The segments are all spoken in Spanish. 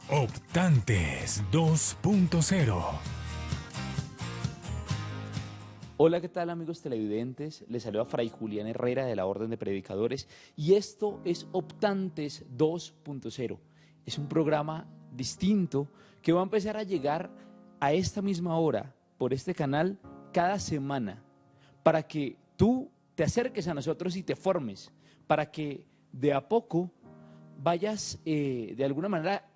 Optantes 2.0. Hola, ¿qué tal amigos televidentes? Les saluda Fray Julián Herrera de la Orden de Predicadores y esto es Optantes 2.0. Es un programa distinto que va a empezar a llegar a esta misma hora por este canal cada semana para que tú te acerques a nosotros y te formes, para que de a poco vayas de alguna manera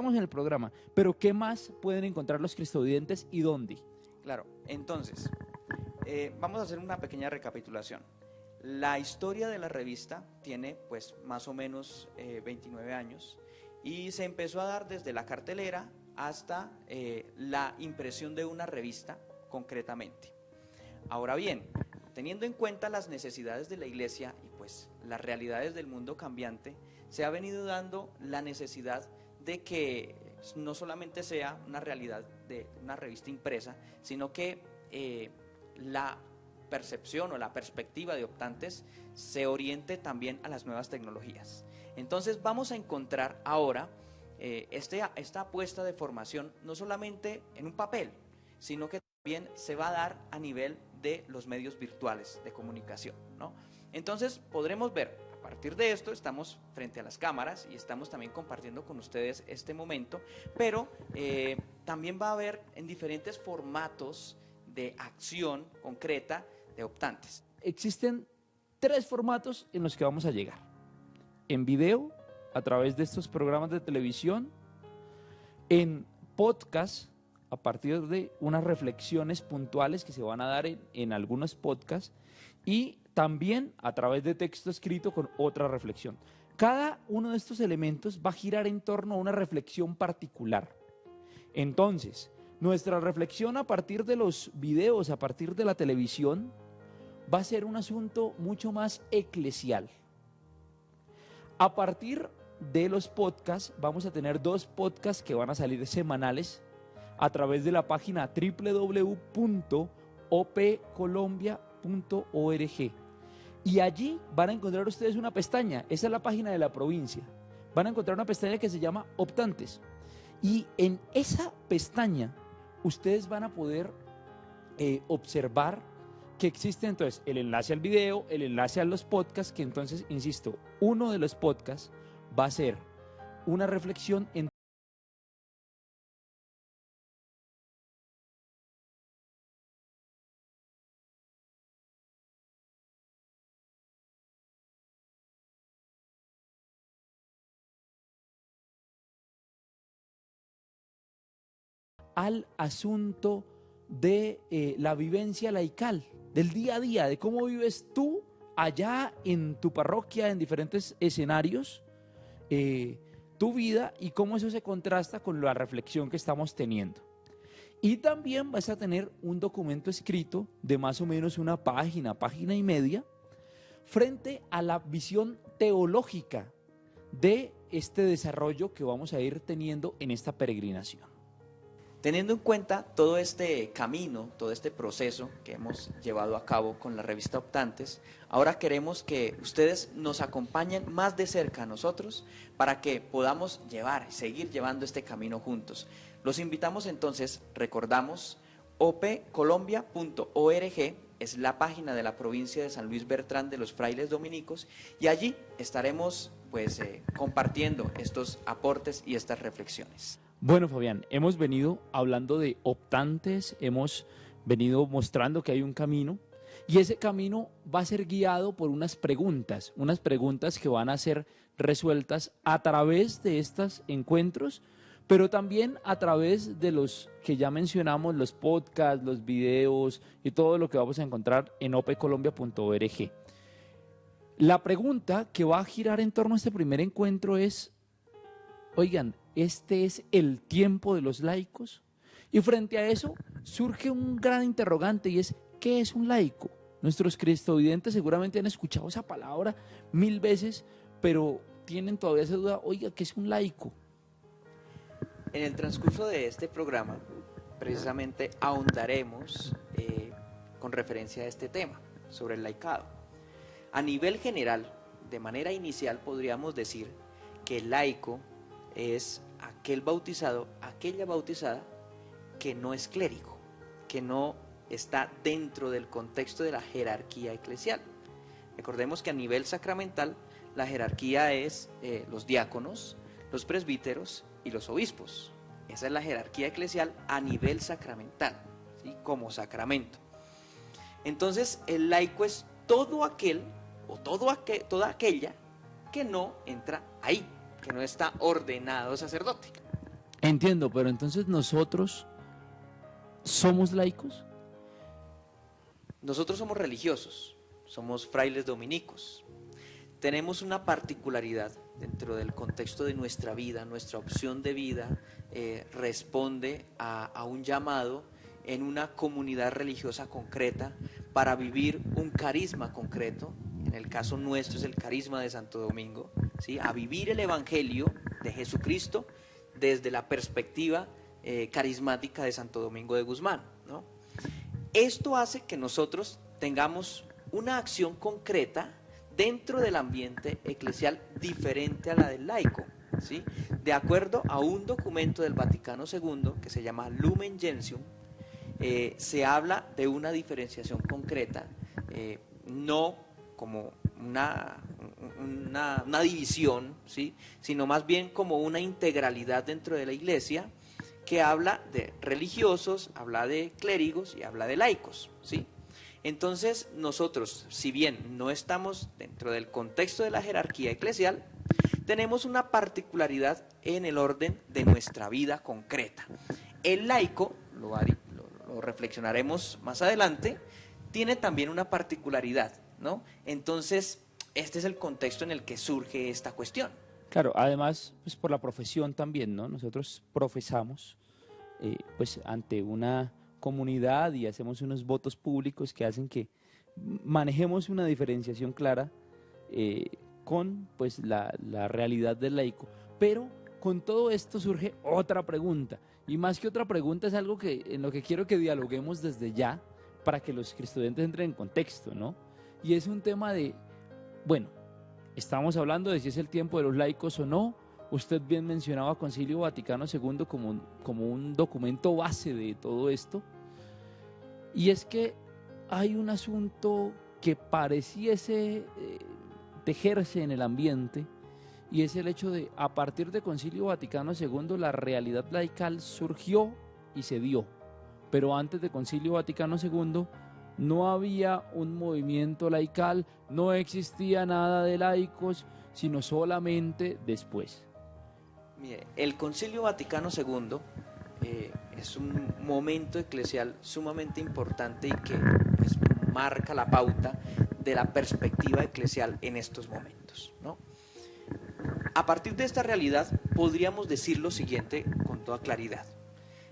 Estamos en el programa, pero ¿qué más pueden encontrar los cristovidentes y dónde? Claro, entonces, vamos a hacer una pequeña recapitulación. La historia de la revista tiene pues más o menos 29 años y se empezó a dar desde la cartelera hasta la impresión de una revista concretamente. Ahora bien, teniendo en cuenta las necesidades de la iglesia y pues las realidades del mundo cambiante, se ha venido dando la necesidad de que no solamente sea una realidad de una revista impresa, sino que la percepción o la perspectiva de optantes se oriente también a las nuevas tecnologías. Entonces vamos a encontrar ahora esta apuesta de formación no solamente en un papel, sino que también se va a dar a nivel de los medios virtuales de comunicación, ¿no? Entonces podremos ver, a partir de esto estamos frente a las cámaras y estamos también compartiendo con ustedes este momento, pero también va a haber en diferentes formatos de acción concreta de optantes. Existen 3 formatos en los que vamos a llegar: en video, a través de estos programas de televisión, en podcast, a partir de unas reflexiones puntuales que se van a dar en algunos podcasts, y también a través de texto escrito con otra reflexión. Cada uno de estos elementos va a girar en torno a una reflexión particular. Entonces, nuestra reflexión a partir de los videos, a partir de la televisión, va a ser un asunto mucho más eclesial. A partir de los podcasts, vamos a tener 2 podcasts que van a salir semanales a través de la página www.opcolombia.org. Y allí van a encontrar ustedes una pestaña, esa es la página de la provincia. Van a encontrar una pestaña que se llama Optantes. Y en esa pestaña ustedes van a poder observar que existe entonces el enlace al video, el enlace a los podcasts, que entonces, insisto, uno de los podcasts va a ser una reflexión en al asunto de la vivencia laical, del día a día, de cómo vives tú allá en tu parroquia, en diferentes escenarios, tu vida y cómo eso se contrasta con la reflexión que estamos teniendo. Y también vas a tener un documento escrito de más o menos una página, página y media, frente a la visión teológica de este desarrollo que vamos a ir teniendo en esta peregrinación. Teniendo en cuenta todo este camino, todo este proceso que hemos llevado a cabo con la revista Optantes, ahora queremos que ustedes nos acompañen más de cerca a nosotros para que podamos seguir llevando este camino juntos. Los invitamos entonces, recordamos, opcolombia.org es la página de la provincia de San Luis Bertrán de los Frailes Dominicos y allí estaremos compartiendo estos aportes y estas reflexiones. Bueno, Fabián, hemos venido hablando de optantes, hemos venido mostrando que hay un camino y ese camino va a ser guiado por unas preguntas que van a ser resueltas a través de estos encuentros, pero también a través de los que ya mencionamos, los podcasts, los videos y todo lo que vamos a encontrar en opcolombia.org. La pregunta que va a girar en torno a este primer encuentro es: oigan, ¿este es el tiempo de los laicos? Y frente a eso surge un gran interrogante y es: ¿qué es un laico? Nuestros cristovidentes seguramente han escuchado esa palabra 1000 veces, pero tienen todavía esa duda: oiga, ¿qué es un laico? En el transcurso de este programa, precisamente ahondaremos con referencia a este tema, sobre el laicado. A nivel general, de manera inicial, podríamos decir que el laico es aquel bautizado, aquella bautizada que no es clérigo, que no está dentro del contexto de la jerarquía eclesial. Recordemos que a nivel sacramental la jerarquía es los diáconos, los presbíteros y los obispos. Esa es la jerarquía eclesial a nivel sacramental, ¿sí? Como sacramento. Entonces el laico es todo aquel o toda aquella que no entra ahí, que no está ordenado sacerdote. Entiendo, pero entonces nosotros somos laicos. Nosotros somos religiosos, somos frailes dominicos. Tenemos una particularidad dentro del contexto de nuestra vida, nuestra opción de vida responde a un llamado en una comunidad religiosa concreta para vivir un carisma concreto. En el caso nuestro es el carisma de Santo Domingo, ¿sí? A vivir el Evangelio de Jesucristo desde la perspectiva carismática de Santo Domingo de Guzmán, ¿no? Esto hace que nosotros tengamos una acción concreta dentro del ambiente eclesial diferente a la del laico, ¿sí? De acuerdo a un documento del Vaticano II que se llama Lumen Gentium, se habla de una diferenciación concreta, no como una división, ¿sí? Sino más bien como una integralidad dentro de la Iglesia que habla de religiosos, habla de clérigos y habla de laicos, ¿sí? Entonces nosotros, si bien no estamos dentro del contexto de la jerarquía eclesial, tenemos una particularidad en el orden de nuestra vida concreta. El laico, lo reflexionaremos más adelante, tiene también una particularidad, ¿no? Entonces, este es el contexto en el que surge esta cuestión. Claro, además, pues por la profesión también, ¿no? Nosotros profesamos, pues ante una comunidad y hacemos unos votos públicos que hacen que manejemos una diferenciación clara con pues la realidad del laico. Pero con todo esto surge otra pregunta, y más que otra pregunta es algo en lo que quiero que dialoguemos desde ya para que los estudiantes entren en contexto, ¿no? Y es un tema de, bueno, estamos hablando de si es el tiempo de los laicos o no. Usted bien mencionaba Concilio Vaticano II como un documento base de todo esto. Y es que hay un asunto que pareciese tejerse en el ambiente, y es el hecho de, a partir de Concilio Vaticano II, la realidad laical surgió y se dio. Pero antes de Concilio Vaticano II no había un movimiento laical, no existía nada de laicos, sino solamente después. Mire, el Concilio Vaticano II es un momento eclesial sumamente importante y que pues, marca la pauta de la perspectiva eclesial en estos momentos, ¿no? A partir de esta realidad podríamos decir lo siguiente con toda claridad.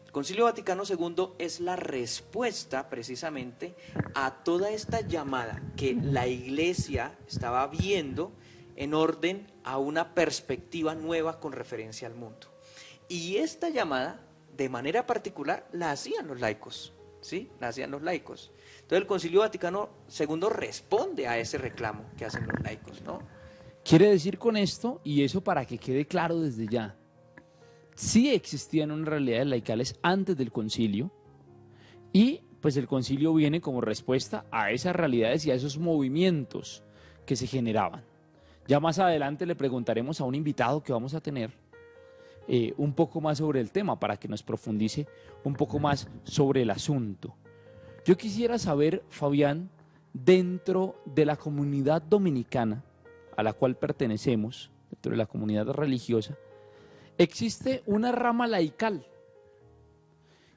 El Concilio Vaticano II es la respuesta precisamente a toda esta llamada que la Iglesia estaba viendo en orden a una perspectiva nueva con referencia al mundo. Y esta llamada, de manera particular, la hacían los laicos, ¿sí? La hacían los laicos. Entonces el Concilio Vaticano II responde a ese reclamo que hacen los laicos, ¿no? Quiere decir con esto, y eso para que quede claro desde ya, sí existían unas realidades laicales antes del concilio, y pues el concilio viene como respuesta a esas realidades y a esos movimientos que se generaban. Ya más adelante le preguntaremos a un invitado que vamos a tener un poco más sobre el tema para que nos profundice un poco más sobre el asunto. Yo quisiera saber, Fabián, dentro de la comunidad dominicana a la cual pertenecemos, dentro de la comunidad religiosa, existe una rama laical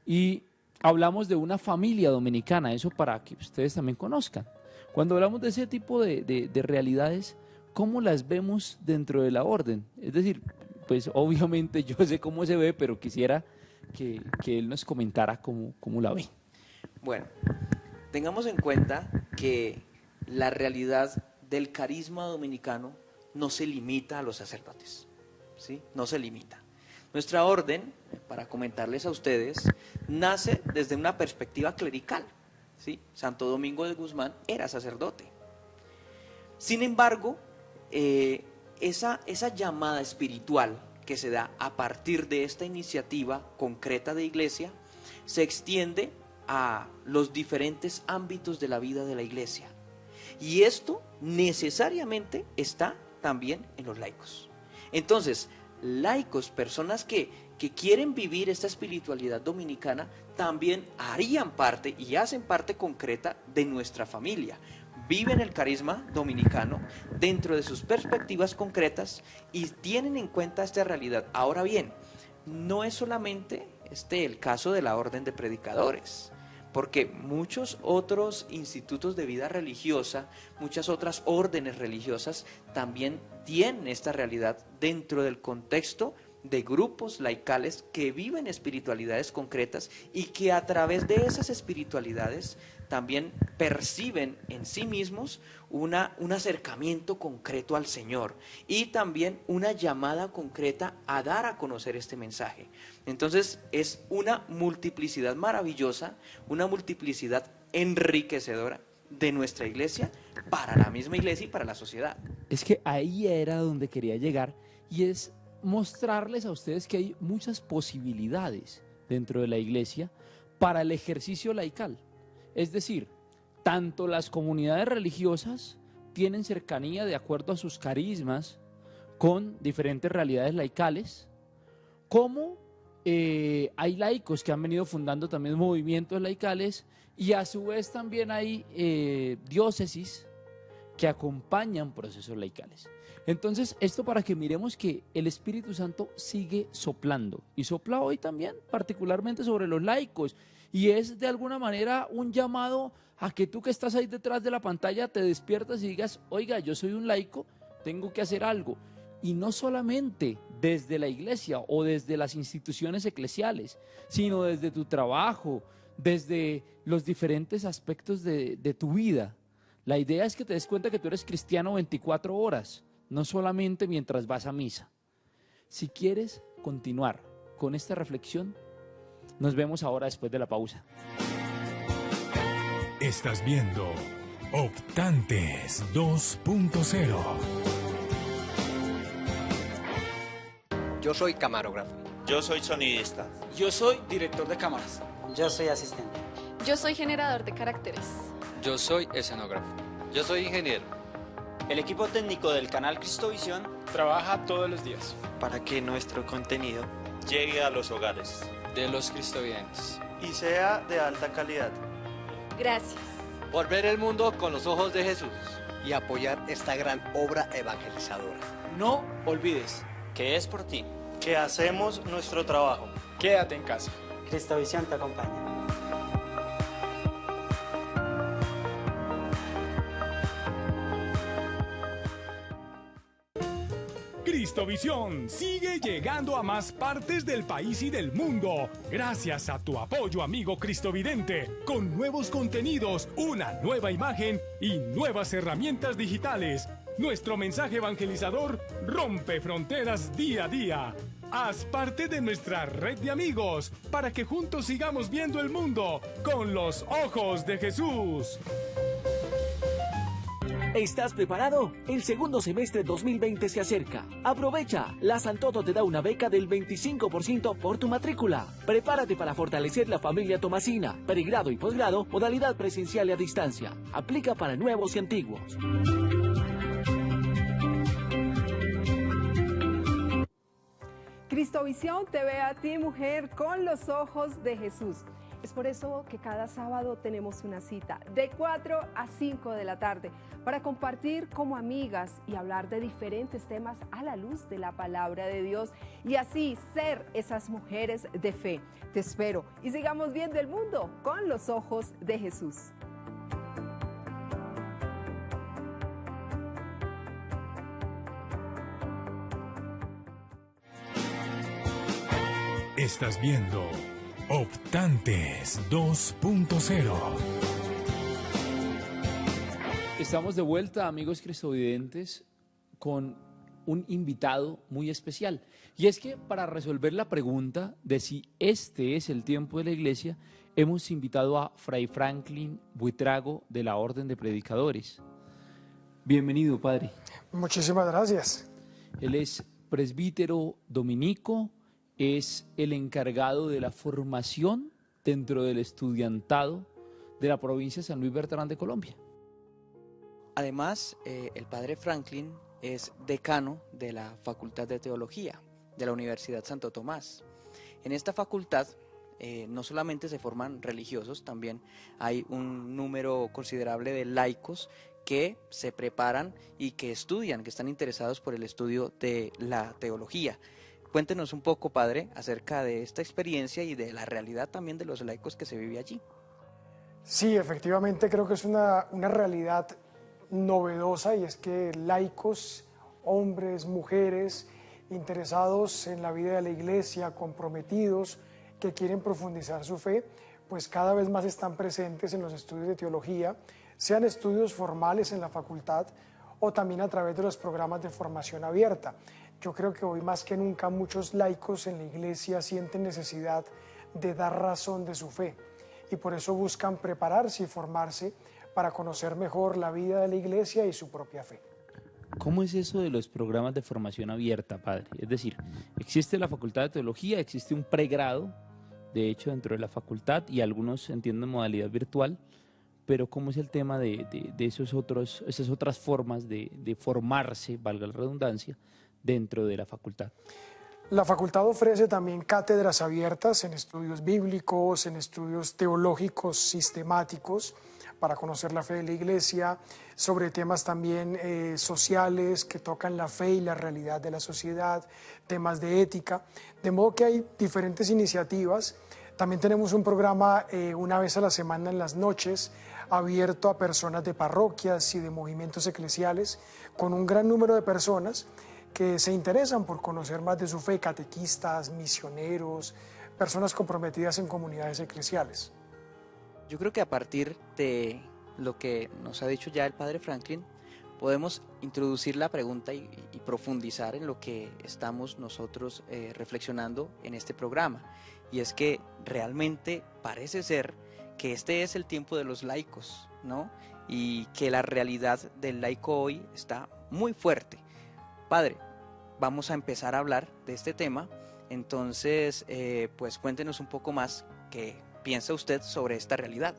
y hablamos de una familia dominicana, eso para que ustedes también conozcan. Cuando hablamos de ese tipo de realidades, ¿cómo las vemos dentro de la orden? Es decir, pues obviamente yo sé cómo se ve, pero quisiera que él nos comentara cómo la ve. Bueno, tengamos en cuenta que la realidad del carisma dominicano no se limita a los sacerdotes, ¿sí? No se limita. Nuestra orden, para comentarles a ustedes, nace desde una perspectiva clerical, ¿sí? Santo Domingo de Guzmán era sacerdote. Sin embargo, esa llamada espiritual que se da a partir de esta iniciativa concreta de iglesia se extiende a los diferentes ámbitos de la vida de la iglesia. Y esto necesariamente está también en los laicos. Entonces, laicos, personas que quieren vivir esta espiritualidad dominicana, también harían parte y hacen parte concreta de nuestra familia. Viven el carisma dominicano dentro de sus perspectivas concretas y tienen en cuenta esta realidad. Ahora bien, no es solamente el caso de la orden de predicadores, porque muchos otros institutos de vida religiosa, muchas otras órdenes religiosas también tienen esta realidad dentro del contexto de grupos laicales que viven espiritualidades concretas y que a través de esas espiritualidades también perciben en sí mismos un acercamiento concreto al Señor y también una llamada concreta a dar a conocer este mensaje. Entonces es una multiplicidad maravillosa, una multiplicidad enriquecedora de nuestra iglesia para la misma iglesia y para la sociedad. Es que ahí era donde quería llegar, y es mostrarles a ustedes que hay muchas posibilidades dentro de la iglesia para el ejercicio laical. Es decir, tanto las comunidades religiosas tienen cercanía de acuerdo a sus carismas con diferentes realidades laicales, como hay laicos que han venido fundando también movimientos laicales, y a su vez también hay diócesis que acompañan procesos laicales. Entonces, esto para que miremos que el Espíritu Santo sigue soplando, y sopla hoy también, particularmente sobre los laicos, y es de alguna manera un llamado a que tú que estás ahí detrás de la pantalla te despiertas y digas, oiga, yo soy un laico, tengo que hacer algo. Y no solamente desde la iglesia o desde las instituciones eclesiales, sino desde tu trabajo, desde los diferentes aspectos de tu vida. La idea es que te des cuenta que tú eres cristiano 24 horas, no solamente mientras vas a misa. Si quieres continuar con esta reflexión, nos vemos ahora después de la pausa. Estás viendo Optantes 2.0. Yo soy camarógrafo. Yo soy sonidista. Yo soy director de cámaras. Yo soy asistente. Yo soy generador de caracteres. Yo soy escenógrafo. Yo soy ingeniero. El equipo técnico del canal Cristovisión trabaja todos los días para que nuestro contenido llegue a los hogares de los cristovidentes y sea de alta calidad. Gracias por ver el mundo con los ojos de Jesús y apoyar esta gran obra evangelizadora. No olvides que es por ti que hacemos nuestro trabajo. Quédate en casa. Cristovisión te acompaña. Cristovisión sigue llegando a más partes del país y del mundo, gracias a tu apoyo, amigo cristovidente, con nuevos contenidos, una nueva imagen y nuevas herramientas digitales. Nuestro mensaje evangelizador rompe fronteras día a día. Haz parte de nuestra red de amigos para que juntos sigamos viendo el mundo con los ojos de Jesús. ¿Estás preparado? El segundo semestre 2020 se acerca. Aprovecha. La Santoto te da una beca del 25% por tu matrícula. Prepárate para fortalecer la familia tomasina. Pregrado y posgrado, modalidad presencial y a distancia. Aplica para nuevos y antiguos. Cristovisión te ve a ti, mujer, con los ojos de Jesús. Es por eso que cada sábado tenemos una cita de 4 a 5 de la tarde para compartir como amigas y hablar de diferentes temas a la luz de la palabra de Dios y así ser esas mujeres de fe. Te espero y sigamos viendo el mundo con los ojos de Jesús. Estás viendo Optantes 2.0. Estamos de vuelta, amigos cristovidentes, con un invitado muy especial. Y es que para resolver la pregunta de si este es el tiempo de la iglesia, hemos invitado a Fray Franklin Buitrago de la Orden de Predicadores. Bienvenido, padre. Muchísimas gracias. Él es presbítero dominico, es el encargado de la formación dentro del estudiantado de la provincia de San Luis Bertrán de Colombia. Además, el padre Franklin es decano de la Facultad de Teología de la Universidad Santo Tomás. En esta facultad no solamente se forman religiosos, también hay un número considerable de laicos que se preparan y que estudian, que están interesados por el estudio de la teología. Cuéntenos un poco, padre, acerca de esta experiencia y de la realidad también de los laicos que se vive allí. Sí, efectivamente creo que es una realidad novedosa, y es que laicos, hombres, mujeres, interesados en la vida de la iglesia, comprometidos, que quieren profundizar su fe, pues cada vez más están presentes en los estudios de teología, sean estudios formales en la facultad o también a través de los programas de formación abierta. Yo creo que hoy más que nunca muchos laicos en la iglesia sienten necesidad de dar razón de su fe, y por eso buscan prepararse y formarse para conocer mejor la vida de la iglesia y su propia fe. ¿Cómo es eso de los programas de formación abierta, padre? Es decir, existe la Facultad de Teología, existe un pregrado, de hecho, dentro de la facultad, y algunos entienden modalidad virtual, pero ¿cómo es el tema de esas otras formas de formarse, valga la redundancia, dentro de la facultad? La facultad ofrece también cátedras abiertas en estudios bíblicos, en estudios teológicos sistemáticos, para conocer la fe de la iglesia, sobre temas también sociales que tocan la fe y la realidad de la sociedad, temas de ética, de modo que hay diferentes iniciativas. También tenemos un programa una vez a la semana en las noches, abierto a personas de parroquias y de movimientos eclesiales, con un gran número de personas que se interesan por conocer más de su fe, catequistas, misioneros, personas comprometidas en comunidades eclesiales. Yo creo que a partir de lo que nos ha dicho ya el padre Franklin, podemos introducir la pregunta y profundizar en lo que estamos nosotros reflexionando en este programa. Y es que realmente parece ser que este es el tiempo de los laicos, ¿no? Y que la realidad del laico hoy está muy fuerte. Padre, vamos a empezar a hablar de este tema, entonces pues cuéntenos un poco más qué piensa usted sobre esta realidad.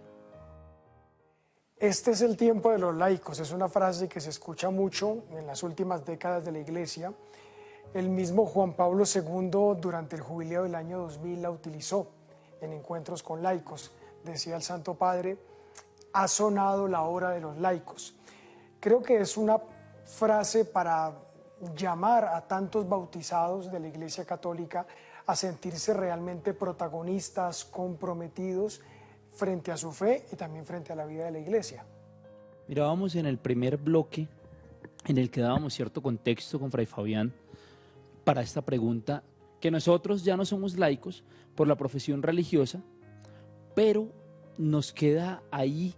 Este es el tiempo de los laicos, es una frase que se escucha mucho en las últimas décadas de la iglesia. El mismo Juan Pablo II durante el jubileo del año 2000 la utilizó en encuentros con laicos. Decía el Santo Padre: ha sonado la hora de los laicos. Creo que es una frase para llamar a tantos bautizados de la Iglesia Católica a sentirse realmente protagonistas, comprometidos frente a su fe y también frente a la vida de la Iglesia. Mirábamos en el primer bloque en el que dábamos cierto contexto con Fray Fabián para esta pregunta, que nosotros ya no somos laicos por la profesión religiosa, pero nos queda ahí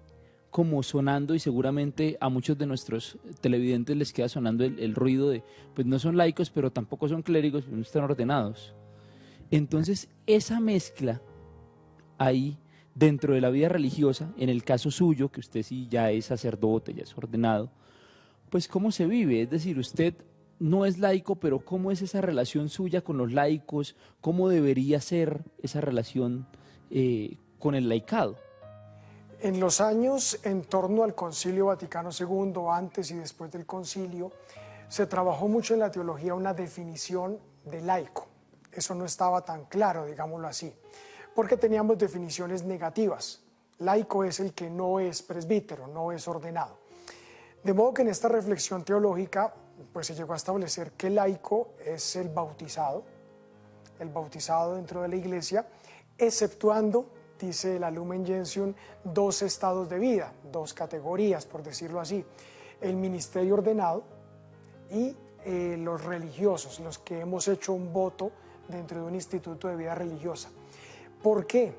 como sonando, y seguramente a muchos de nuestros televidentes les queda sonando el ruido de, pues no son laicos, pero tampoco son clérigos, no están ordenados. Entonces, esa mezcla ahí dentro de la vida religiosa, en el caso suyo, que usted sí ya es sacerdote, ya es ordenado, pues ¿cómo se vive? Es decir, usted no es laico, pero ¿cómo es esa relación suya con los laicos? ¿Cómo debería ser esa relación con el laicado? En los años en torno al Concilio Vaticano II, antes y después del concilio, se trabajó mucho en la teología una definición de laico. Eso no estaba tan claro, digámoslo así, porque teníamos definiciones negativas. Laico es el que no es presbítero, no es ordenado. De modo que en esta reflexión teológica pues se llegó a establecer que laico es el bautizado dentro de la iglesia, exceptuando, dice la Lumen Gentium, dos estados de vida, dos categorías, por decirlo así: el ministerio ordenado y los religiosos, los que hemos hecho un voto dentro de un instituto de vida religiosa. ¿Por qué?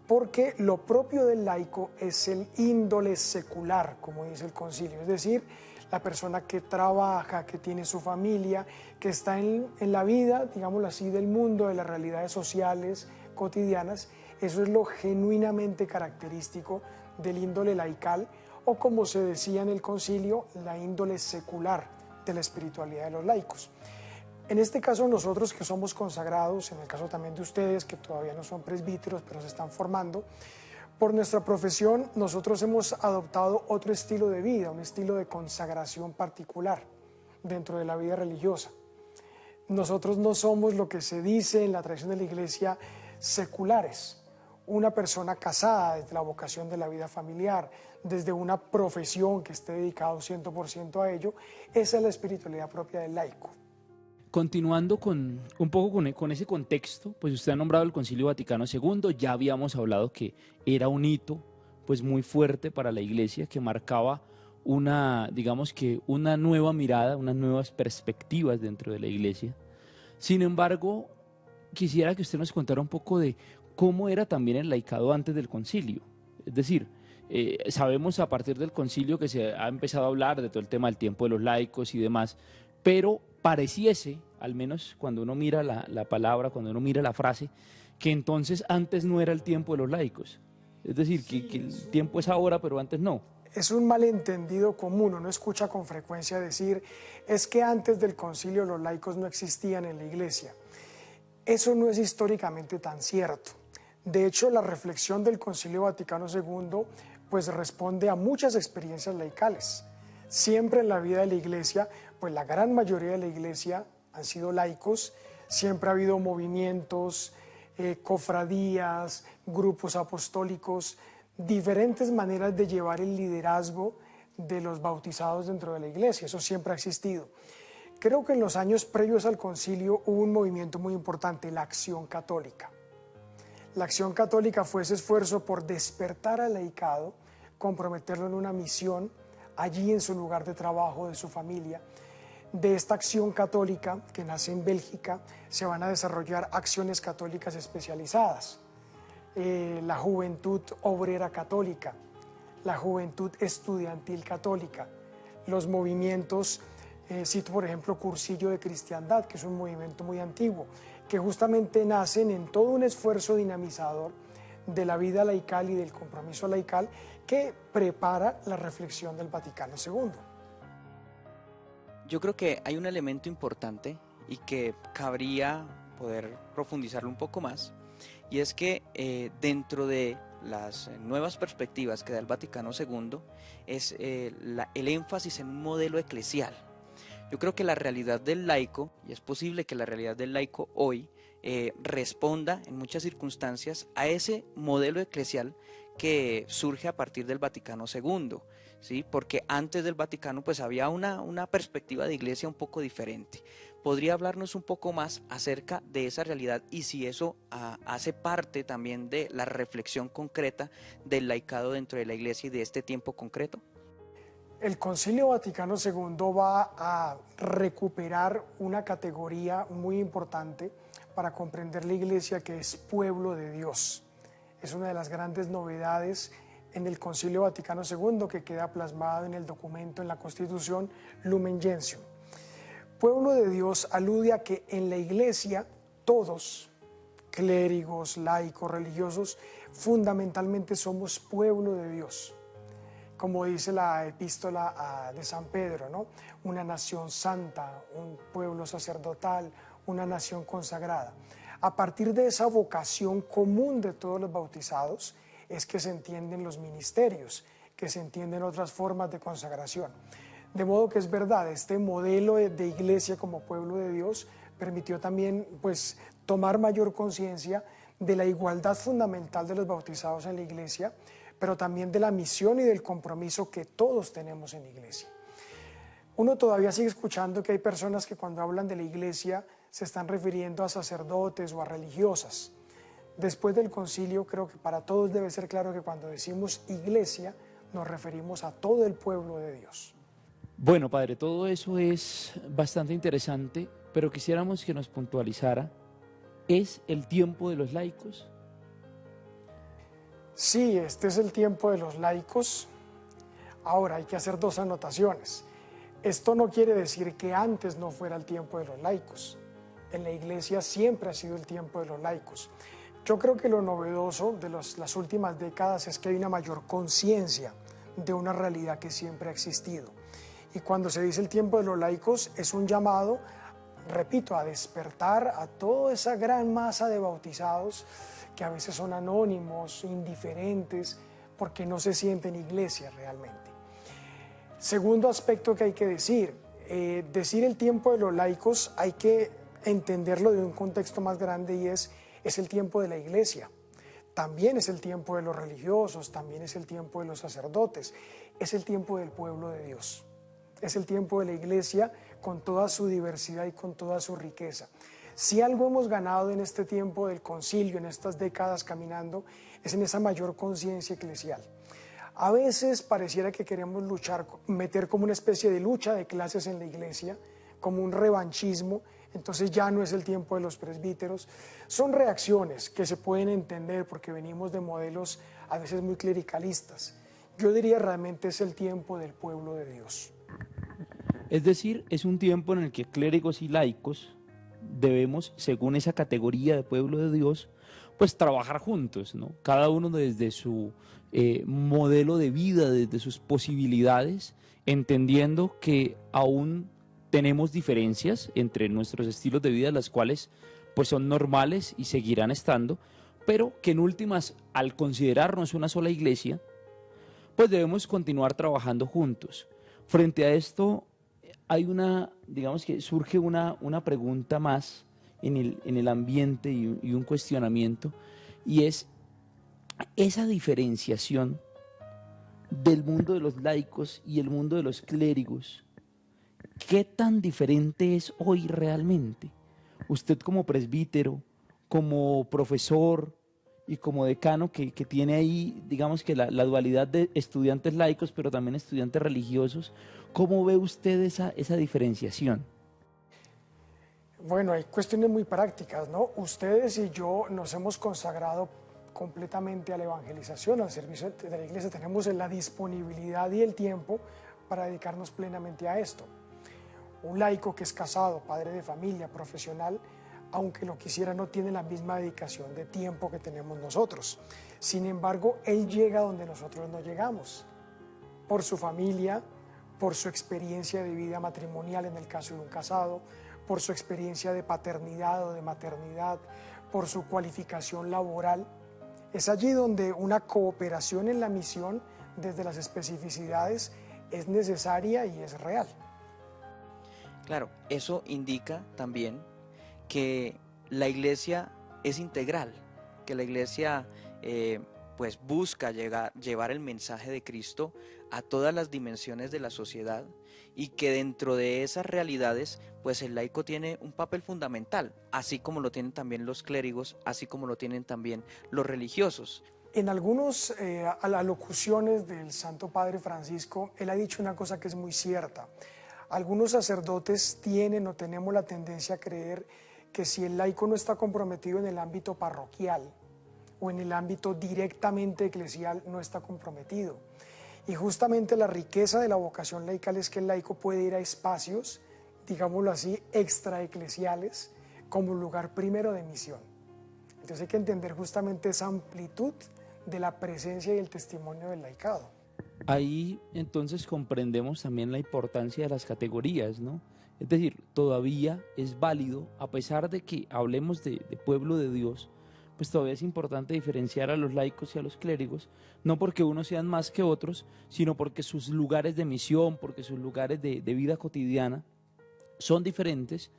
Porque lo propio del laico es el índole secular, como dice el concilio, es decir, la persona que trabaja, que tiene su familia, que está en la vida, digámoslo así, del mundo, de las realidades sociales cotidianas. Eso es lo genuinamente característico del índole laical, o como se decía en el concilio, la índole secular de la espiritualidad de los laicos. En este caso, nosotros que somos consagrados, en el caso también de ustedes que todavía no son presbíteros pero se están formando, por nuestra profesión nosotros hemos adoptado otro estilo de vida, un estilo de consagración particular dentro de la vida religiosa. Nosotros no somos lo que se dice en la tradición de la iglesia seculares. Una persona casada desde la vocación de la vida familiar, desde una profesión que esté dedicado 100% a ello, esa es la espiritualidad propia del laico. continuando con un poco con ese contexto, pues usted ha nombrado el Concilio Vaticano II, ya habíamos hablado que era un hito pues muy fuerte para la Iglesia, que marcaba una, digamos que una nueva mirada, unas nuevas perspectivas dentro de la Iglesia. Sin embargo, quisiera que usted nos contara un poco de cómo era también el laicado antes del concilio. Es decir, sabemos a partir del concilio que se ha empezado a hablar de todo el tema del tiempo de los laicos y demás, pero pareciese, al menos cuando uno mira la palabra, cuando uno mira la frase, que entonces antes no era el tiempo de los laicos. Es decir, que el tiempo es ahora, pero antes no. Es un malentendido común, uno escucha con frecuencia decir, es que antes del concilio los laicos no existían en la Iglesia. Eso no es históricamente tan cierto. De hecho, la reflexión del Concilio Vaticano II pues responde a muchas experiencias laicales. Siempre en la vida de la Iglesia, pues la gran mayoría de la Iglesia han sido laicos, siempre ha habido movimientos, cofradías, grupos apostólicos, diferentes maneras de llevar el liderazgo de los bautizados dentro de la Iglesia, eso siempre ha existido. Creo que en los años previos al concilio hubo un movimiento muy importante, la Acción Católica. La Acción Católica fue ese esfuerzo por despertar al laicado, comprometerlo en una misión allí en su lugar de trabajo, de su familia. De esta Acción Católica, que nace en Bélgica, se van a desarrollar acciones católicas especializadas. La Juventud Obrera Católica, la Juventud Estudiantil Católica, los movimientos, cito por ejemplo Cursillo de Cristiandad, que es un movimiento muy antiguo, que justamente nacen en todo un esfuerzo dinamizador de la vida laical y del compromiso laical que prepara la reflexión del Vaticano II. Yo creo que hay un elemento importante y que cabría poder profundizarlo un poco más, y es que dentro de las nuevas perspectivas que da el Vaticano II es el énfasis en un modelo eclesial. Yo creo que la realidad del laico, y es posible que la realidad del laico hoy responda en muchas circunstancias a ese modelo eclesial que surge a partir del Vaticano II, ¿sí? Porque antes del Vaticano pues había una perspectiva de iglesia un poco diferente. ¿Podría hablarnos un poco más acerca de esa realidad y si eso hace parte también de la reflexión concreta del laicado dentro de la iglesia y de este tiempo concreto? El Concilio Vaticano II va a recuperar una categoría muy importante para comprender la iglesia, que es pueblo de Dios. Es una de las grandes novedades en el Concilio Vaticano II que queda plasmado en el documento, en la Constitución Lumen Gentium. Pueblo de Dios alude a que en la iglesia todos, clérigos, laicos, religiosos, fundamentalmente somos pueblo de Dios. Como dice la epístola de San Pedro, ¿no? Una nación santa, un pueblo sacerdotal, una nación consagrada. A partir de esa vocación común de todos los bautizados es que se entienden los ministerios, que se entienden otras formas de consagración. De modo que es verdad, este modelo de iglesia como pueblo de Dios permitió también pues, tomar mayor conciencia de la igualdad fundamental de los bautizados en la iglesia, pero también de la misión y del compromiso que todos tenemos en la iglesia. Uno todavía sigue escuchando que hay personas que cuando hablan de la iglesia se están refiriendo a sacerdotes o a religiosas. Después del concilio creo que para todos debe ser claro que cuando decimos iglesia nos referimos a todo el pueblo de Dios. Bueno, padre, todo eso es bastante interesante, pero quisiéramos que nos puntualizara, ¿es el tiempo de los laicos? Sí, este es el tiempo de los laicos. Ahora hay que hacer dos anotaciones. Esto no quiere decir que antes no fuera el tiempo de los laicos. En la iglesia siempre ha sido el tiempo de los laicos. Yo creo que lo novedoso de las últimas décadas es que hay una mayor conciencia de una realidad que siempre ha existido. Y cuando se dice el tiempo de los laicos es un llamado, repito, a despertar a toda esa gran masa de bautizados que a veces son anónimos, indiferentes, porque no se sienten iglesia realmente. Segundo aspecto que hay que decir el tiempo de los laicos hay que entenderlo de un contexto más grande y es el tiempo de la iglesia. También es el tiempo de los religiosos, también es el tiempo de los sacerdotes, es el tiempo del pueblo de Dios. Es el tiempo de la iglesia con toda su diversidad y con toda su riqueza. Si algo hemos ganado en este tiempo del concilio, en estas décadas caminando, es en esa mayor conciencia eclesial. A veces pareciera que queremos luchar, meter como una especie de lucha de clases en la iglesia, como un revanchismo, entonces ya no es el tiempo de los presbíteros. Son reacciones que se pueden entender porque venimos de modelos a veces muy clericalistas. Yo diría realmente es el tiempo del pueblo de Dios. Es decir, es un tiempo en el que clérigos y laicos debemos, según esa categoría de pueblo de Dios, pues trabajar juntos, ¿no? Cada uno desde su modelo de vida, desde sus posibilidades, entendiendo que aún tenemos diferencias entre nuestros estilos de vida, las cuales pues son normales y seguirán estando, pero que en últimas, al considerarnos una sola iglesia, pues debemos continuar trabajando juntos. Frente a esto, hay digamos que surge una pregunta más en el ambiente y un cuestionamiento, y es esa diferenciación del mundo de los laicos y el mundo de los clérigos. ¿Qué tan diferente es hoy realmente? Usted como presbítero, como profesor y como decano que tiene ahí, digamos que la dualidad de estudiantes laicos, pero también estudiantes religiosos, ¿cómo ve usted esa diferenciación? Bueno, hay cuestiones muy prácticas, ¿no? Ustedes y yo nos hemos consagrado completamente a la evangelización, al servicio de la iglesia. Tenemos la disponibilidad y el tiempo para dedicarnos plenamente a esto. Un laico que es casado, padre de familia, profesional, aunque lo quisiera, no tiene la misma dedicación de tiempo que tenemos nosotros. Sin embargo, él llega donde nosotros no llegamos, por su familia, por su experiencia de vida matrimonial en el caso de un casado, por su experiencia de paternidad o de maternidad, por su cualificación laboral. Es allí donde una cooperación en la misión desde las especificidades es necesaria y es real. Claro, eso indica también que la iglesia es integral, que la iglesia pues busca llevar el mensaje de Cristo a todas las dimensiones de la sociedad, y que dentro de esas realidades pues el laico tiene un papel fundamental, así como lo tienen también los clérigos, así como lo tienen también los religiosos. En algunas alocuciones del Santo Padre Francisco, él ha dicho una cosa que es muy cierta. Algunos sacerdotes tienen o tenemos la tendencia a creer que si el laico no está comprometido en el ámbito parroquial o en el ámbito directamente eclesial, no está comprometido. Y justamente la riqueza de la vocación laical es que el laico puede ir a espacios, digámoslo así, extraeclesiales, como lugar primero de misión. Entonces hay que entender justamente esa amplitud de la presencia y el testimonio del laicado. Ahí entonces comprendemos también la importancia de las categorías, ¿no? Es decir, todavía es válido, a pesar de que hablemos de pueblo de Dios, pues todavía es importante diferenciar a los laicos y a los clérigos, no porque unos sean más que otros, sino porque sus lugares de misión, porque sus lugares de vida cotidiana son diferentes,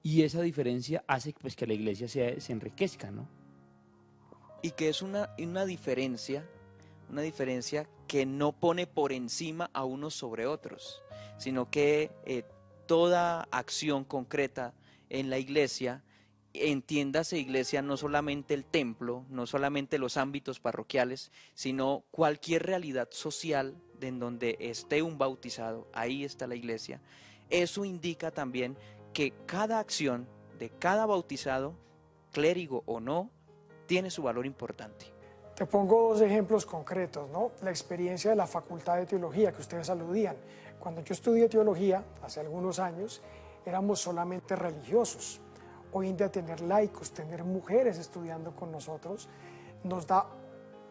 y esa diferencia hace pues, que la iglesia se enriquezca, ¿no? Y que es una diferencia que no pone por encima a unos sobre otros, sino que toda acción concreta en la iglesia, entiéndase iglesia no solamente el templo, no solamente los ámbitos parroquiales, sino cualquier realidad social en donde esté un bautizado, ahí está la iglesia. Eso indica también que cada acción de cada bautizado, clérigo o no, tiene su valor importante. Te pongo dos ejemplos concretos, ¿no? La experiencia de la Facultad de Teología que ustedes aludían. Cuando yo estudié teología, hace algunos años, éramos solamente religiosos. Hoy en día tener laicos, tener mujeres estudiando con nosotros, nos da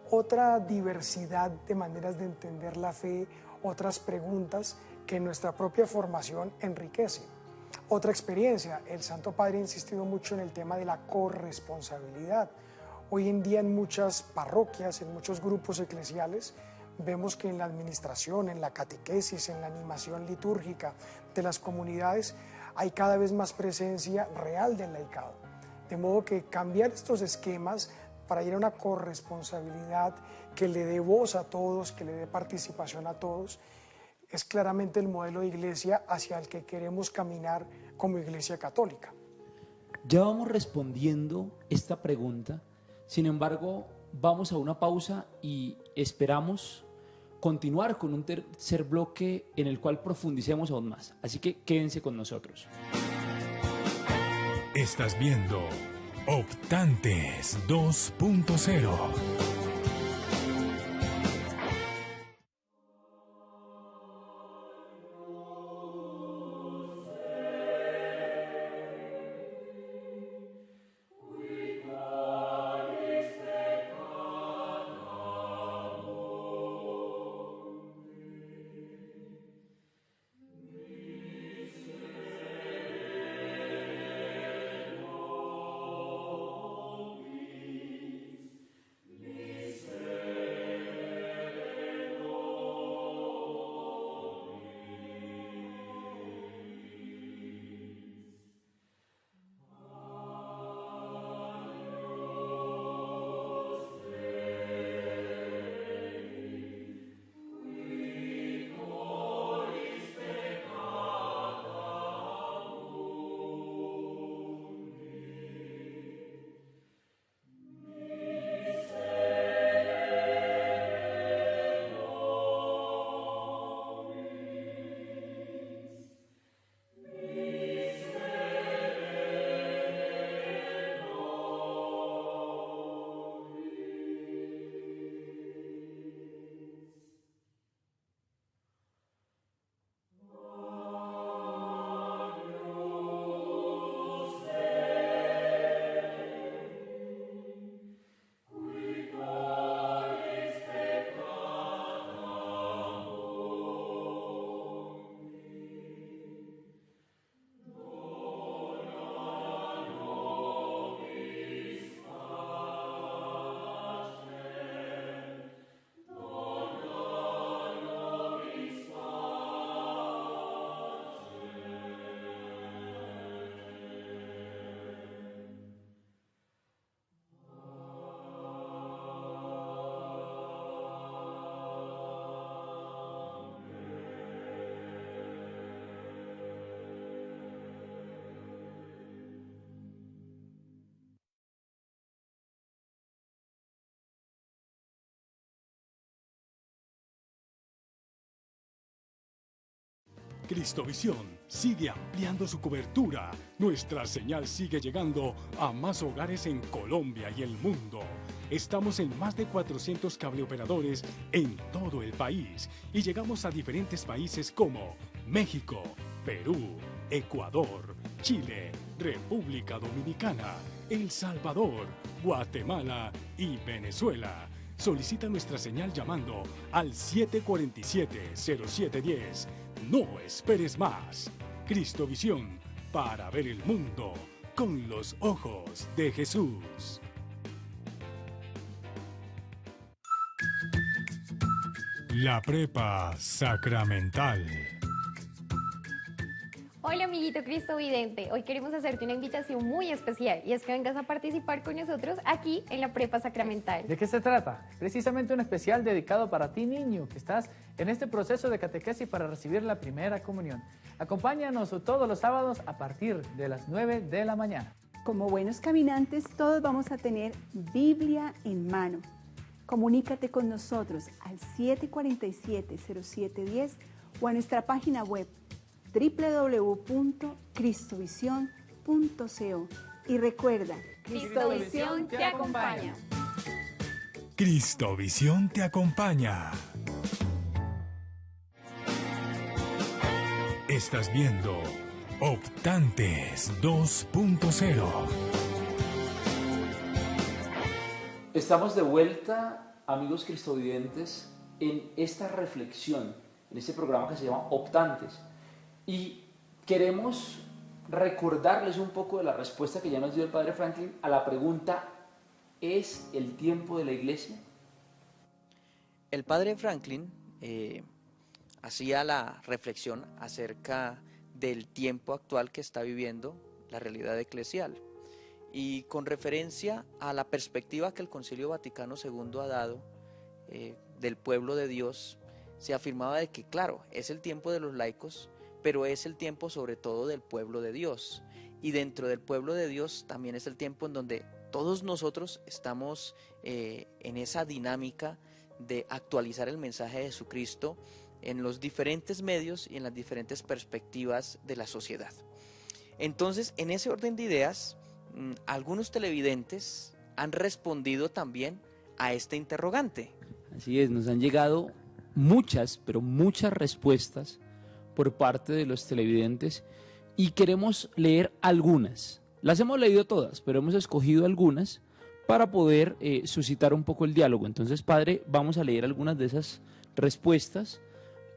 otra diversidad de maneras de entender la fe, otras preguntas que nuestra propia formación enriquece. Otra experiencia, el Santo Padre ha insistido mucho en el tema de la corresponsabilidad. Hoy en día en muchas parroquias, en muchos grupos eclesiales, vemos que en la administración, en la catequesis, en la animación litúrgica de las comunidades, hay cada vez más presencia real del laicado. De modo que cambiar estos esquemas para ir a una corresponsabilidad que le dé voz a todos, que le dé participación a todos, es claramente el modelo de iglesia hacia el que queremos caminar como Iglesia Católica. Ya vamos respondiendo esta pregunta, sin embargo, vamos a una pausa y esperamos continuar con un tercer bloque en el cual profundicemos aún más. Así que quédense con nosotros. Estás viendo Optantes 2.0. Cristovisión sigue ampliando su cobertura. Nuestra señal sigue llegando a más hogares en Colombia y el mundo. Estamos en más de 400 cableoperadores en todo el país y llegamos a diferentes países como México, Perú, Ecuador, Chile, República Dominicana, El Salvador, Guatemala y Venezuela. Solicita nuestra señal llamando al 747-0710. No esperes más. Cristovisión, para ver el mundo con los ojos de Jesús. La prepa sacramental. Hola amiguito Cristovidente, hoy queremos hacerte una invitación muy especial y es que vengas a participar con nosotros aquí en la Prepa Sacramental. ¿De qué se trata? Precisamente un especial dedicado para ti, niño, que estás en este proceso de catequesis para recibir la primera comunión. Acompáñanos todos los sábados a partir de las 9 de la mañana. Como buenos caminantes, todos vamos a tener Biblia en mano. Comunícate con nosotros al 747-0710 o a nuestra página web www.cristovision.co y recuerda, Cristovisión te acompaña. Cristovisión te acompaña. Estás viendo Optantes 2.0. Estamos de vuelta, amigos cristovidentes, en esta reflexión, en este programa que se llama Optantes. Y queremos recordarles un poco de la respuesta que ya nos dio el Padre Franklin a la pregunta: ¿es el tiempo de la iglesia? El Padre Franklin hacía la reflexión acerca del tiempo actual que está viviendo la realidad eclesial y con referencia a la perspectiva que el Concilio Vaticano II ha dado del pueblo de Dios, se afirmaba de que, claro, es el tiempo de los laicos, pero es el tiempo sobre todo del pueblo de Dios. Y dentro del pueblo de Dios también es el tiempo en donde todos nosotros estamos en esa dinámica de actualizar el mensaje de Jesucristo en los diferentes medios y en las diferentes perspectivas de la sociedad. Entonces, en ese orden de ideas, algunos televidentes han respondido también a este interrogante. Así es, nos han llegado muchas, pero muchas respuestas por parte de los televidentes y queremos leer algunas. Las hemos leído todas, pero hemos escogido algunas para poder suscitar un poco el diálogo. Entonces, padre, vamos a leer algunas de esas respuestas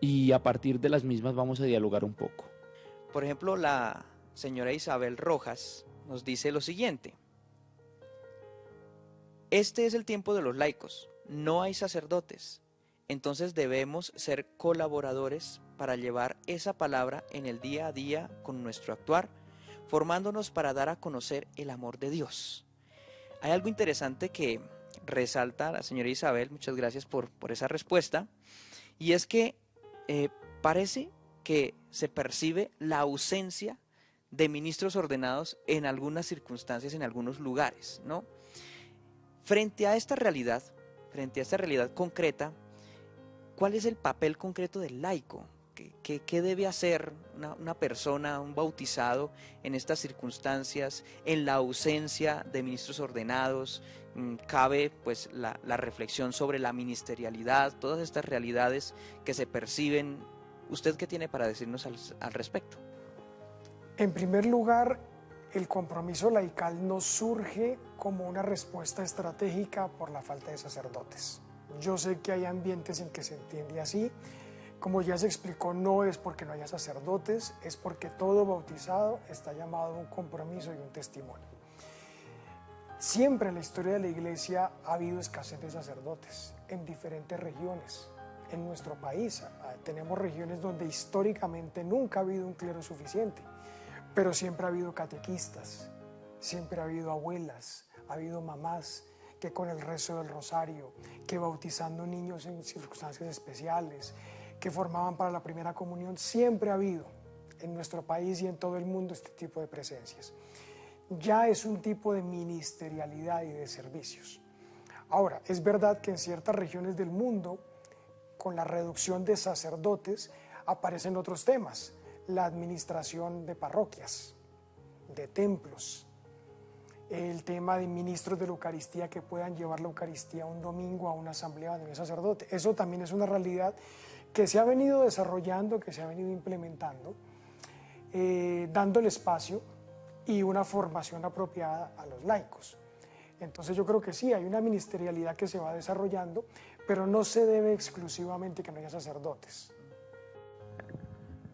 y a partir de las mismas vamos a dialogar un poco. Por ejemplo, la señora Isabel Rojas nos dice lo siguiente: este es el tiempo de los laicos, no hay sacerdotes, entonces debemos ser colaboradores para llevar esa palabra en el día a día con nuestro actuar, formándonos para dar a conocer el amor de Dios. Hay algo interesante que resalta la señora Isabel, muchas gracias por esa respuesta, y es que parece que se percibe la ausencia de ministros ordenados en algunas circunstancias, en algunos lugares, ¿no? Frente a esta realidad concreta, ¿cuál es el papel concreto del laico? ¿Qué debe hacer una persona, un bautizado en estas circunstancias, en la ausencia de ministros ordenados? Cabe pues la reflexión sobre la ministerialidad, todas estas realidades que se perciben. ¿Usted qué tiene para decirnos al respecto? En primer lugar, el compromiso laical no surge como una respuesta estratégica por la falta de sacerdotes. Yo sé que hay ambientes en que se entiende así. Como ya se explicó, no es porque no haya sacerdotes, es porque todo bautizado está llamado a un compromiso y un testimonio. Siempre en la historia de la Iglesia ha habido escasez de sacerdotes en diferentes regiones. En nuestro país tenemos regiones donde históricamente nunca ha habido un clero suficiente, pero siempre ha habido catequistas, siempre ha habido abuelas, ha habido mamás que con el rezo del rosario, que bautizando niños en circunstancias especiales, que formaban para la primera comunión. Siempre ha habido en nuestro país y en todo el mundo este tipo de presencias. Ya es un tipo de ministerialidad y de servicios. Ahora, es verdad que en ciertas regiones del mundo, con la reducción de sacerdotes, aparecen otros temas: la administración de parroquias, de templos, el tema de ministros de la Eucaristía que puedan llevar la Eucaristía un domingo a una asamblea de un sacerdote. Eso también es una realidad que se ha venido desarrollando, que se ha venido implementando, dando el espacio y una formación apropiada a los laicos. Entonces yo creo que sí, hay una ministerialidad que se va desarrollando, pero no se debe exclusivamente que no haya sacerdotes.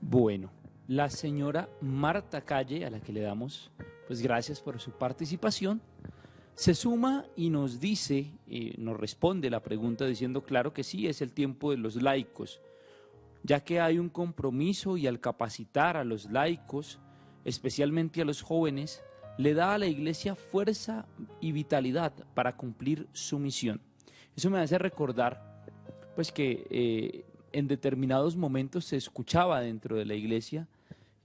Bueno, la señora Marta Calle, a la que le damos pues gracias por su participación, se suma y nos dice, nos responde la pregunta diciendo: claro que sí, es el tiempo de los laicos, ya que hay un compromiso y al capacitar a los laicos, especialmente a los jóvenes, le da a la Iglesia fuerza y vitalidad para cumplir su misión. Eso me hace recordar pues que en determinados momentos se escuchaba dentro de la Iglesia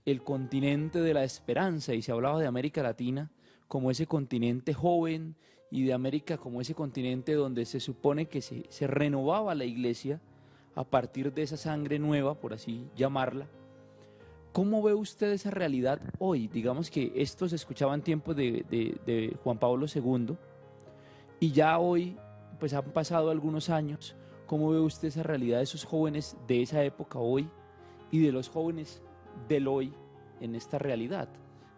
el continente de la esperanza y se hablaba de América Latina como ese continente joven y de América como ese continente donde se supone que se renovaba la Iglesia a partir de esa sangre nueva, por así llamarla. ¿Cómo ve usted esa realidad hoy? Digamos que esto se escuchaba en tiempos de Juan Pablo II y ya hoy pues han pasado algunos años. ¿Cómo ve usted esa realidad de esos jóvenes de esa época hoy y de los jóvenes del hoy en esta realidad?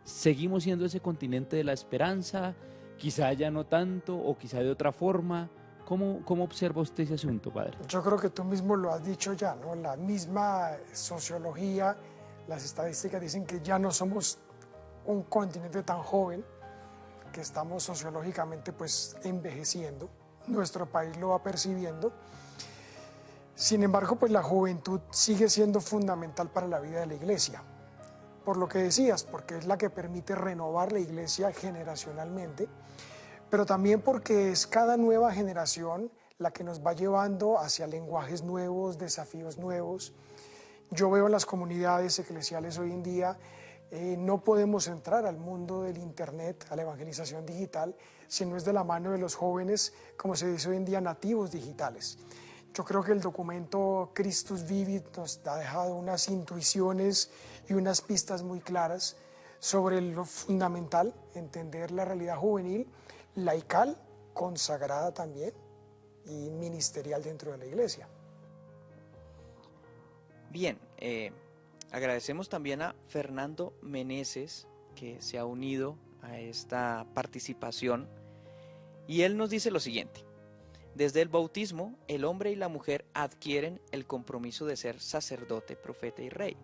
¿Seguimos siendo ese continente de la esperanza? Quizá ya no tanto o quizá de otra forma. ¿Cómo observa usted ese asunto, padre? Yo creo que tú mismo lo has dicho ya, ¿no? La misma sociología, las estadísticas dicen que ya no somos un continente tan joven, que estamos sociológicamente pues envejeciendo. Nuestro país lo va percibiendo. Sin embargo, pues la juventud sigue siendo fundamental para la vida de la Iglesia. Por lo que decías, porque es la que permite renovar la Iglesia generacionalmente, pero también porque es cada nueva generación la que nos va llevando hacia lenguajes nuevos, desafíos nuevos. Yo veo en las comunidades eclesiales hoy en día, no podemos entrar al mundo del Internet, a la evangelización digital, si no es de la mano de los jóvenes, como se dice hoy en día, nativos digitales. Yo creo que el documento Christus Vivit nos ha dejado unas intuiciones y unas pistas muy claras sobre lo fundamental, entender la realidad juvenil, laical, consagrada también y ministerial dentro de la iglesia. Bien, agradecemos también a Fernando Meneses, que se ha unido a esta participación, y él nos dice lo siguiente: desde el bautismo, el hombre y la mujer adquieren el compromiso de ser sacerdote, profeta y rey,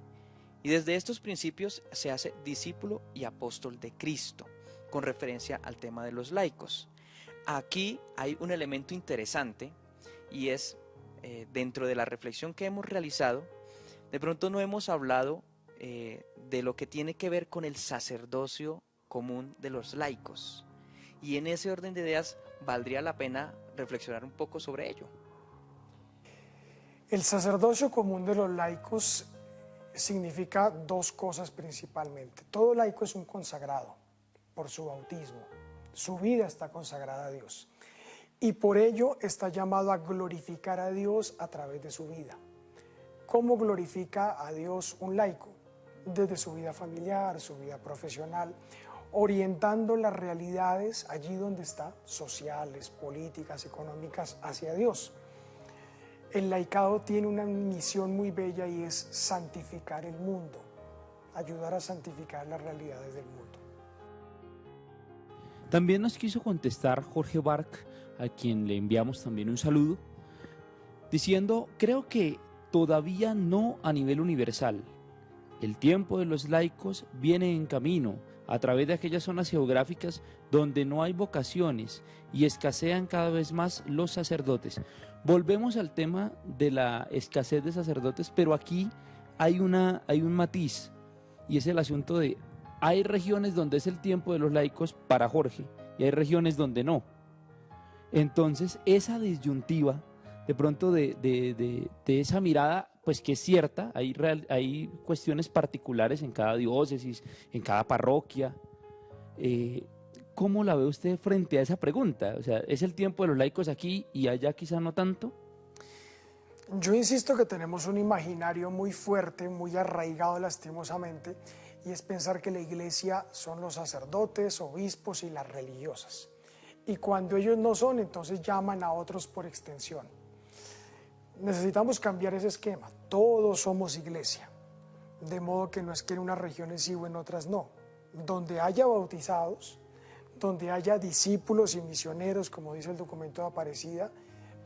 y desde estos principios se hace discípulo y apóstol de Cristo, con referencia al tema de los laicos. Aquí hay un elemento interesante, y es, dentro de la reflexión que hemos realizado, de pronto no hemos hablado de lo que tiene que ver con el sacerdocio común de los laicos. Y en ese orden de ideas valdría la pena reflexionar un poco sobre ello. El sacerdocio común de los laicos significa dos cosas principalmente. Todo laico es un consagrado por su bautismo. Su vida está consagrada a Dios. Y por ello está llamado a glorificar a Dios a través de su vida. ¿Cómo glorifica a Dios un laico? Desde su vida familiar, su vida profesional, orientando las realidades allí donde está, sociales, políticas, económicas, hacia Dios. El laicado tiene una misión muy bella y es santificar el mundo, ayudar a santificar las realidades del mundo. También nos quiso contestar Jorge Barc, a quien le enviamos también un saludo, diciendo: creo que todavía no a nivel universal. El tiempo de los laicos viene en camino a través de aquellas zonas geográficas donde no hay vocaciones y escasean cada vez más los sacerdotes. Volvemos al tema de la escasez de sacerdotes, pero aquí hay un matiz, y es el asunto de: hay regiones donde es el tiempo de los laicos para Jorge y hay regiones donde no. Entonces esa disyuntiva de pronto de esa mirada, pues que es cierta, hay cuestiones particulares en cada diócesis, en cada parroquia. ¿Cómo la ve usted frente a esa pregunta? O sea, ¿es el tiempo de los laicos aquí y allá quizá no tanto? Yo insisto que tenemos un imaginario muy fuerte, muy arraigado lastimosamente, y es pensar que la iglesia son los sacerdotes, obispos y las religiosas. Y cuando ellos no son, entonces llaman a otros por extensión. Necesitamos cambiar ese esquema. Todos somos iglesia, de modo que no es que en unas regiones sí o en otras no. Donde haya bautizados, donde haya discípulos y misioneros, como dice el documento de Aparecida,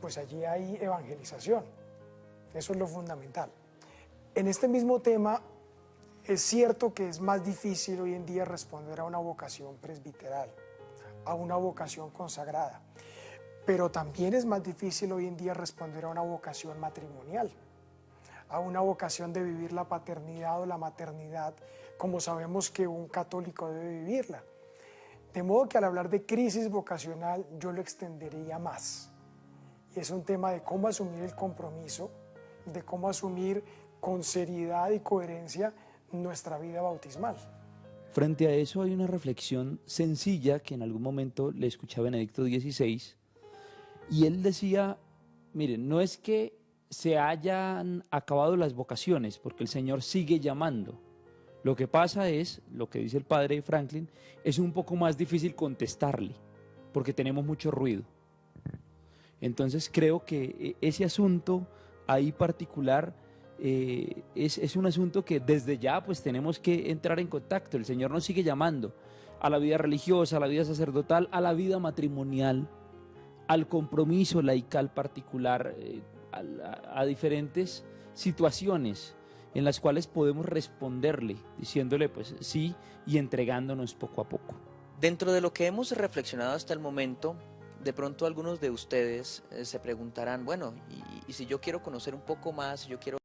pues allí hay evangelización. Eso es lo fundamental. En este mismo tema, es cierto que es más difícil hoy en día responder a una vocación presbiteral, a una vocación consagrada. Pero también es más difícil hoy en día responder a una vocación matrimonial, a una vocación de vivir la paternidad o la maternidad como sabemos que un católico debe vivirla. De modo que al hablar de crisis vocacional yo lo extendería más. Y es un tema de cómo asumir el compromiso, de cómo asumir con seriedad y coherencia nuestra vida bautismal. Frente a eso hay una reflexión sencilla que en algún momento le escuché a Benedicto XVI, y él decía: miren, no es que se hayan acabado las vocaciones, porque el Señor sigue llamando. Lo que pasa es, lo que dice el padre Franklin, es un poco más difícil contestarle, porque tenemos mucho ruido. Entonces creo que ese asunto ahí particular es un asunto que desde ya pues tenemos que entrar en contacto. El Señor nos sigue llamando a la vida religiosa, a la vida sacerdotal, a la vida matrimonial, al compromiso laical particular, a diferentes situaciones en las cuales podemos responderle, diciéndole pues sí y entregándonos poco a poco. Dentro de lo que hemos reflexionado hasta el momento, de pronto algunos de ustedes se preguntarán: bueno, y si yo quiero conocer un poco más, yo quiero